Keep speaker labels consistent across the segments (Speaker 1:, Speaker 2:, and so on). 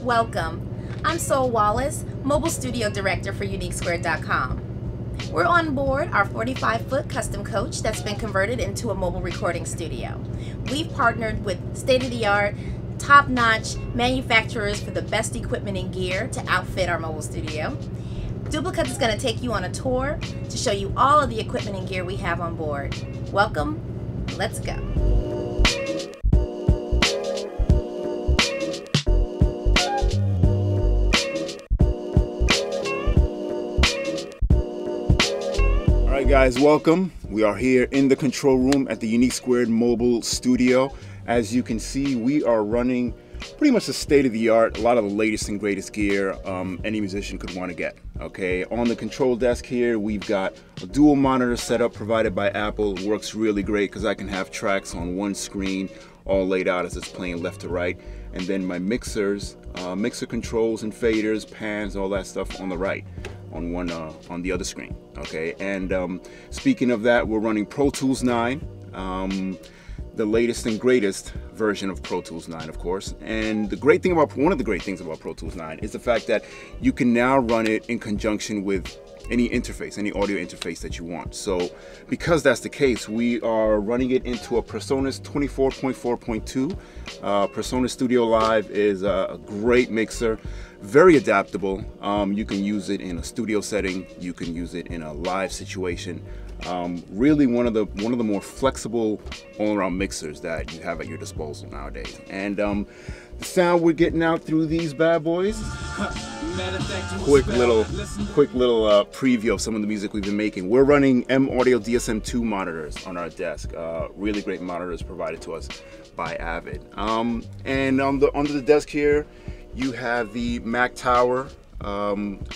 Speaker 1: Welcome. I'm Soul Wallace, Mobile Studio Director for UniqueSquared.com. We're on board our 45-foot custom coach that's been converted into a mobile recording studio. We've partnered with state-of-the-art, top-notch manufacturers for the best equipment and gear to outfit our mobile studio. Duplicuts is going to take you on a tour to show you all of the equipment and gear we have on board. Welcome. Let's go.
Speaker 2: Alright guys, welcome. We are here in the control room at the UniqueSquared mobile studio. As you can see, we are running pretty much the state-of-the-art, a lot of the latest and greatest gear any musician could want to get. Okay, on the control desk here, we've got a dual monitor setup provided by Apple. It works really great because I can have tracks on one screen all laid out as it's playing left to right. And then my mixers, mixer controls and faders, pans, all that stuff on the right. On the other screen. Okay, and speaking of that, we're running Pro Tools 9, the latest and greatest version of Pro Tools 9, of course. And one of the great things about Pro Tools 9 is the fact that you can now run it in conjunction with any interface, any audio interface that you want. So because that's the case, we are running it into a PreSonus 24.4.2. PreSonus Studio Live is a great mixer, very adaptable. You can use it in a studio setting, you can use it in a live situation. Really one of the more flexible all-around mixers that you have at your disposal nowadays. And the sound we're getting out through these bad boys. Quick little preview of some of the music we've been making. We're running M Audio DSM2 monitors on our desk. Really great monitors provided to us by Avid. And under the desk here, you have the Mac Tower.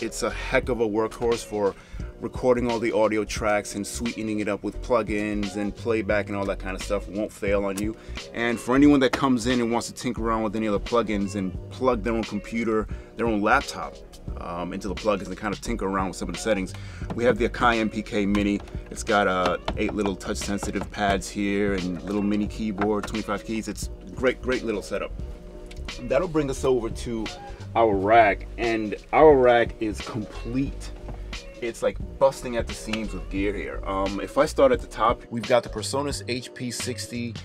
Speaker 2: It's a heck of a workhorse for recording all the audio tracks and sweetening it up with plugins and playback and all that kind of stuff. It won't fail on you. And for anyone that comes in and wants to tinker around with any of the plugins and plug their own computer, their own laptop into the plugins and kind of tinker around with some of the settings, we have the Akai MPK Mini. It's got 8 little touch sensitive pads here and little mini keyboard, 25 keys. It's great little setup. That'll bring us over to our rack, and our rack is complete. It's like busting at the seams with gear here. If I start at the top, we've got the PreSonus HP60,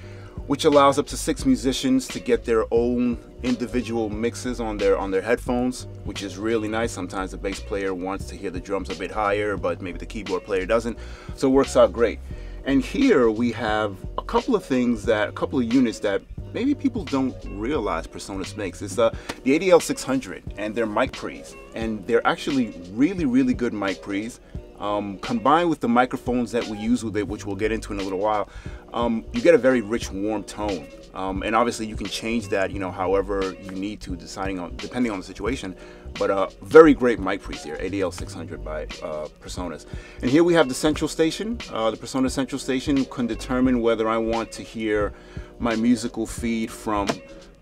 Speaker 2: which allows up to 6 musicians to get their own individual mixes on their headphones, which is really nice. Sometimes the bass player wants to hear the drums a bit higher, but maybe the keyboard player doesn't, so it works out great. And here we have a couple of units that maybe people don't realize PreSonus makes. It's the ADL600 and their mic pre's, and they're actually really good mic pre's. Combined with the microphones that we use with it, which we'll get into in a little while, you get a very rich, warm tone. And obviously you can change that, however you need to, depending on the situation. But very great mic pre's here, ADL600 by PreSonus. And here we have the central station. The PreSonus central station can determine whether I want to hear my musical feed from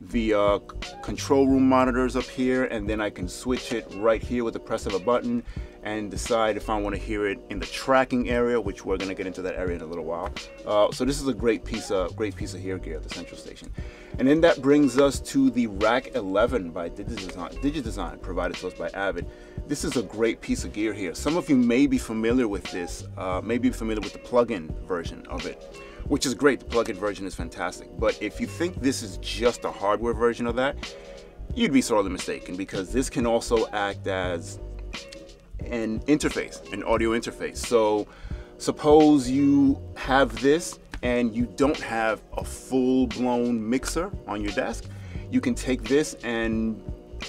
Speaker 2: the control room monitors up here, and then I can switch it right here with the press of a button and decide if I want to hear it in the tracking area, which we're going to get into that area in a little while. So this is a great piece of hear gear at the central station. And then that brings us to the Rack 11 by DigiDesign, provided to us by Avid. This is a great piece of gear here. Some of you may be familiar with this, may be familiar with the plug-in version of it, which is great. The plug-in version is fantastic. But if you think this is just a hardware version of that, you'd be sorely mistaken, because this can also act as an interface, an audio interface. So suppose you have this and you don't have a full-blown mixer on your desk. You can take this and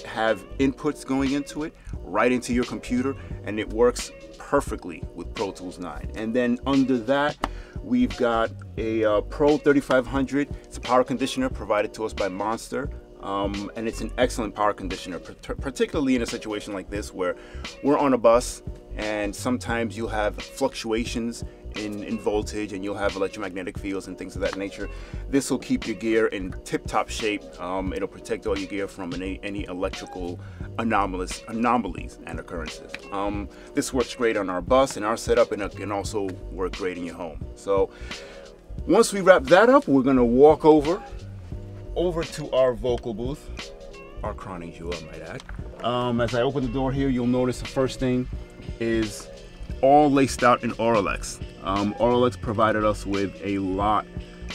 Speaker 2: have inputs going into it right into your computer, and it works perfectly with Pro Tools 9. And then under that, we've got a Pro 3500. It's a power conditioner provided to us by Monster. And it's an excellent power conditioner, particularly in a situation like this where we're on a bus and sometimes you'll have fluctuations in voltage and you'll have electromagnetic fields and things of that nature. This will keep your gear in tip-top shape. It'll protect all your gear from any electrical anomalies and occurrences. This works great on our bus and our setup, and it can also work great in your home. So once we wrap that up, we're going to walk over to our vocal booth. are crowning jewel, I might add. As I open the door here, you'll notice the first thing is all laced out in Auralex. Auralex provided us with a lot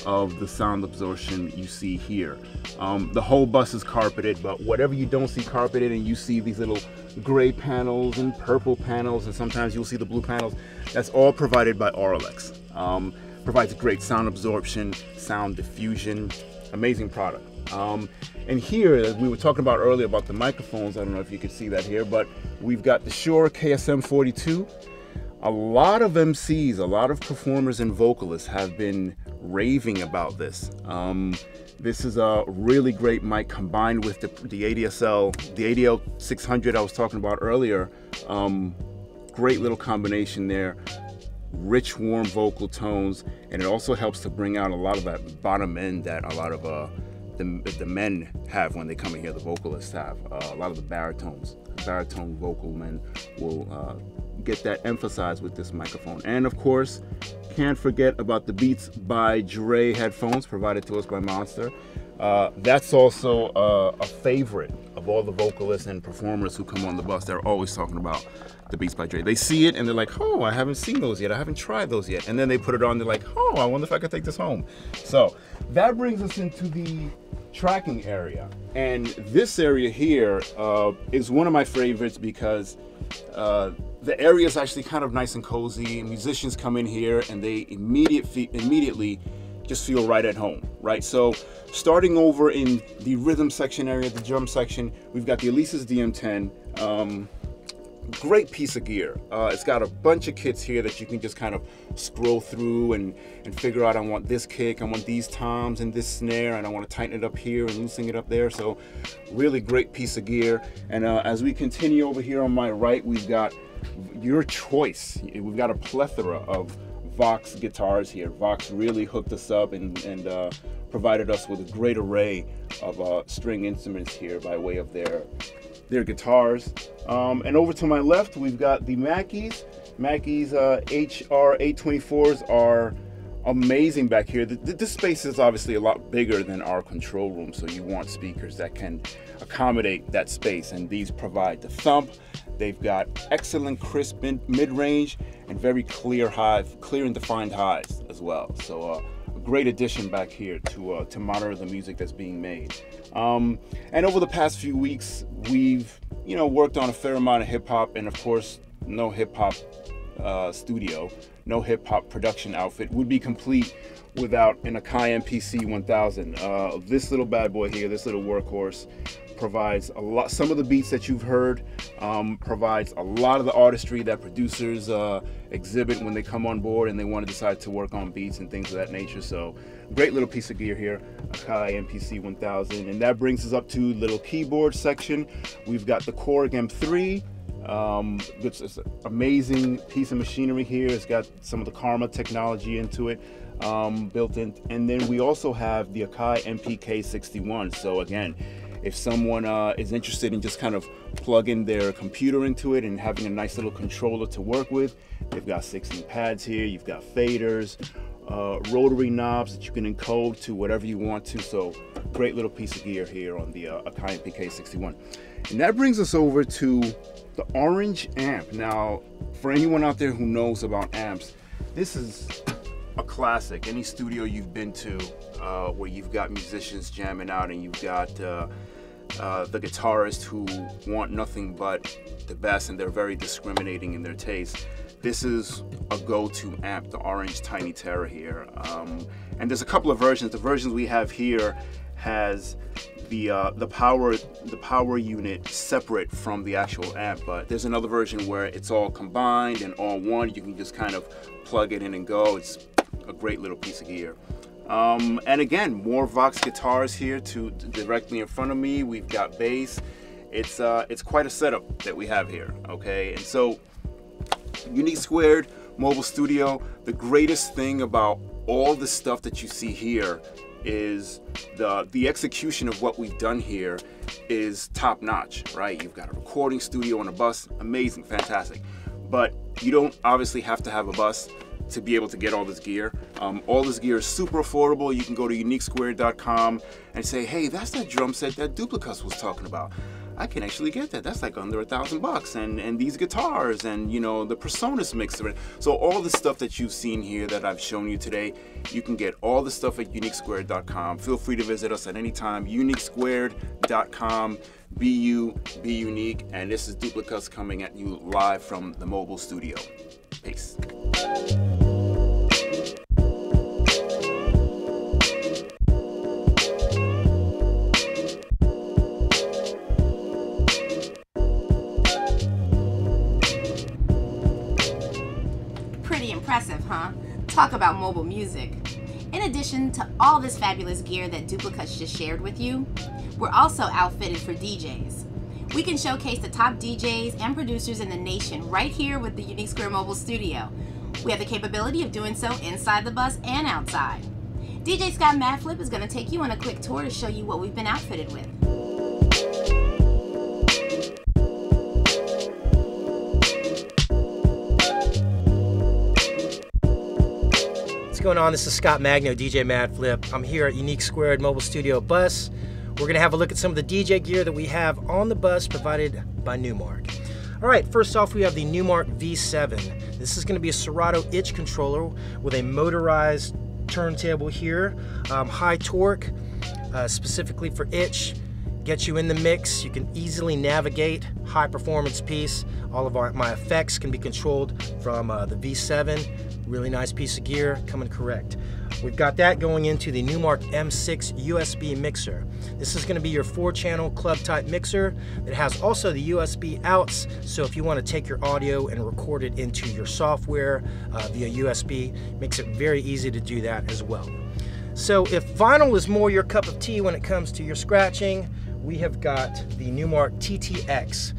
Speaker 2: of the sound absorption you see here. The whole bus is carpeted, but whatever you don't see carpeted and you see these little gray panels and purple panels, and sometimes you'll see the blue panels, that's all provided by Auralex. Provides great sound absorption, sound diffusion, amazing product. And here, as we were talking about earlier about the microphones, I don't know if you can see that here, but we've got the Shure KSM-42. A lot of MCs, a lot of performers and vocalists have been raving about this. This is a really great mic combined with the ADSL, the ADL 600 I was talking about earlier. Great little combination there. Rich, warm vocal tones, and it also helps to bring out a lot of that bottom end that a lot of the men have when they come in here, the vocalists have. A lot of the baritone vocal men will get that emphasized with this microphone. And of course, can't forget about the Beats by Dre headphones provided to us by Monster. That's also a favorite of all the vocalists and performers who come on the bus. They're always talking about the Beats by Dre. They see it and they're like, oh, I haven't seen those yet. I haven't tried those yet. And then they put it on, they're like, oh, I wonder if I could take this home. So that brings us into the tracking area. And this area here is one of my favorites because the area is actually kind of nice and cozy. Musicians come in here and they immediately just feel right at home, right? So starting over in the rhythm section area, the drum section, we've got the Alesis DM10. Great piece of gear. It's got a bunch of kits here that you can just kind of scroll through and figure out, I want this kick, I want these toms and this snare, and I want to tighten it up here and loosen it up there. So really great piece of gear. And as we continue over here on my right, we've got your choice. We've got a plethora of Vox guitars here. Vox really hooked us up and provided us with a great array of string instruments here by way of their guitars. And over to my left, we've got the Mackeys. Mackeys HR824s are amazing back here. This space is obviously a lot bigger than our control room, so you want speakers that can accommodate that space, and these provide the thump. They've got excellent crisp mid-range and very clear and defined highs as well. So a great addition back here to monitor the music that's being made. And over the past few weeks, we've worked on a fair amount of hip hop, and of course, no hip hop studio, no hip hop production outfit would be complete without an Akai MPC 1000. This little bad boy here, this little workhorse, provides a lot. Some of the beats that you've heard, provides a lot of the artistry that producers exhibit when they come on board and they want to decide to work on beats and things of that nature. So great little piece of gear here, Akai MPC 1000. And that brings us up to little keyboard section. We've got the Korg M3. It's an amazing piece of machinery here. It's got some of the Karma technology into it, built in. And then we also have the Akai MPK61. So again, if someone is interested in just kind of plugging their computer into it and having a nice little controller to work with, they've got 16 pads here. You've got faders, rotary knobs that you can encode to whatever you want to. So great little piece of gear here on the Akai MPK61. And that brings us over to the orange amp. Now, for anyone out there who knows about amps, this is a classic. Any studio you've been to where you've got musicians jamming out and you've got the guitarists who want nothing but the best and they're very discriminating in their taste, this is a go-to amp, the orange Tiny Terror here. And there's a couple of versions. The versions we have here has the power unit separate from the actual amp, but there's another version where it's all combined and all one. You can just kind of plug it in and go. It's a great little piece of gear. And again, more Vox guitars here directly in front of me. We've got bass. It's quite a setup that we have here, okay? And so UniqueSquared Mobile Studio, the greatest thing about all the stuff that you see here is the execution of what we've done here is top notch, right? You've got a recording studio on a bus, amazing, fantastic. But you don't obviously have to have a bus to be able to get all this gear. All this gear is super affordable. You can go to UniqueSquared.com and say, hey, that's that drum set that Duplicuts was talking about. I can actually get that. That's like under $1,000 and these guitars and, you know, the Personas mixer. So all the stuff that you've seen here that I've shown you today, you can get all the stuff at UniqueSquared.com. Feel free to visit us at any time. UniqueSquared.com. Be you, be unique. And this is Duplicuts coming at you live from the mobile studio. Peace.
Speaker 1: Pretty impressive, huh? Talk about mobile music. In addition to all this fabulous gear that Duplicuts just shared with you, we're also outfitted for DJs. We can showcase the top DJs and producers in the nation right here with the UniqueSquared Mobile Studio. We have the capability of doing so inside the bus and outside. DJ Scott Madflip is going to take you on a quick tour to show you what we've been outfitted with.
Speaker 3: What's going on? This is Scott Magno, DJ Madflip. I'm here at UniqueSquared Mobile Studio Bus. We're going to have a look at some of the DJ gear that we have on the bus provided by Newmark. All right, first off, we have the Newmark V7. This is going to be a Serato itch controller with a motorized turntable here, high torque, specifically for itch. Gets you in the mix. You can easily navigate, high performance piece. All of my effects can be controlled from the V7. Really nice piece of gear, coming correct. We've got that going into the Newmark M6 USB mixer. This is going to be your 4-channel club type mixer. It has also the USB outs, so if you want to take your audio and record it into your software via USB, makes it very easy to do that as well. So if vinyl is more your cup of tea when it comes to your scratching, we have got the Newmark TTX.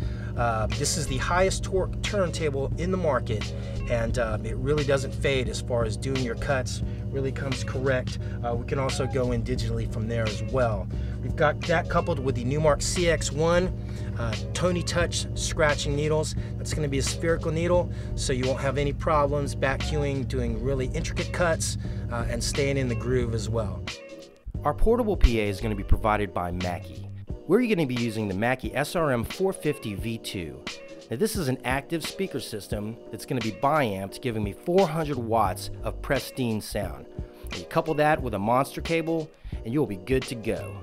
Speaker 3: This is the highest torque turntable in the market, and it really doesn't fade as far as doing your cuts. Really comes correct. We can also go in digitally from there as well. We've got that coupled with the Newmark CX1 Tony Touch scratching needles. That's going to be a spherical needle, so you won't have any problems vacuuming, doing really intricate cuts, and staying in the groove as well.
Speaker 4: Our portable PA is going to be provided by Mackie. We're going to be using the Mackie SRM 450 V2. Now this is an active speaker system that's going to be bi-amped, giving me 400 watts of pristine sound. And you couple that with a monster cable and you'll be good to go.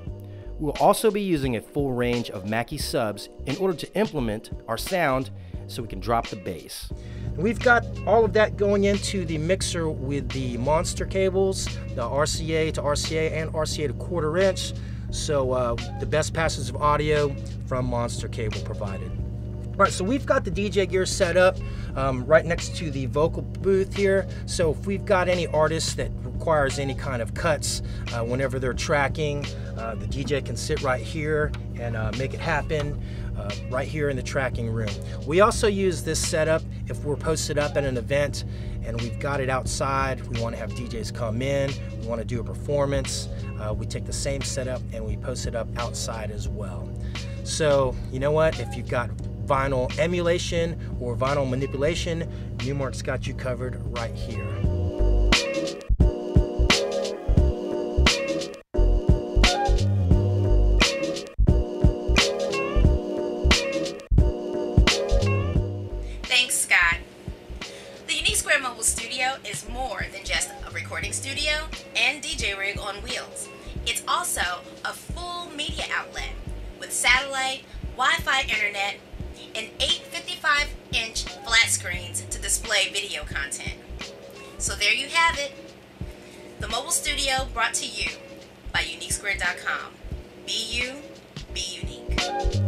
Speaker 4: We'll also be using a full range of Mackie subs in order to implement our sound so we can drop the bass.
Speaker 3: We've got all of that going into the mixer with the monster cables, the RCA to RCA and RCA to 1/4 inch. So the best passes of audio from monster cable provided. All right, so we've got the DJ gear set up right next to the vocal booth here. So if we've got any artists that requires any kind of cuts whenever they're tracking, the DJ can sit right here and make it happen right here in the tracking room. We also use this setup if we're posted up at an event and we've got it outside. We want to have DJs come in, we want to do a performance. We take the same setup and we post it up outside as well. So you know what, if you've got vinyl emulation or vinyl manipulation, Newmark's got you covered right here.
Speaker 1: Thanks, Scott. The UniqueSquared Mobile Studio is more than just a recording studio and DJ rig on wheels. It's also a full media outlet with satellite, Wi-Fi internet, and 8 55-inch flat screens to display video content. So there you have it. The mobile studio brought to you by UniqueSquared.com. Be you, be unique.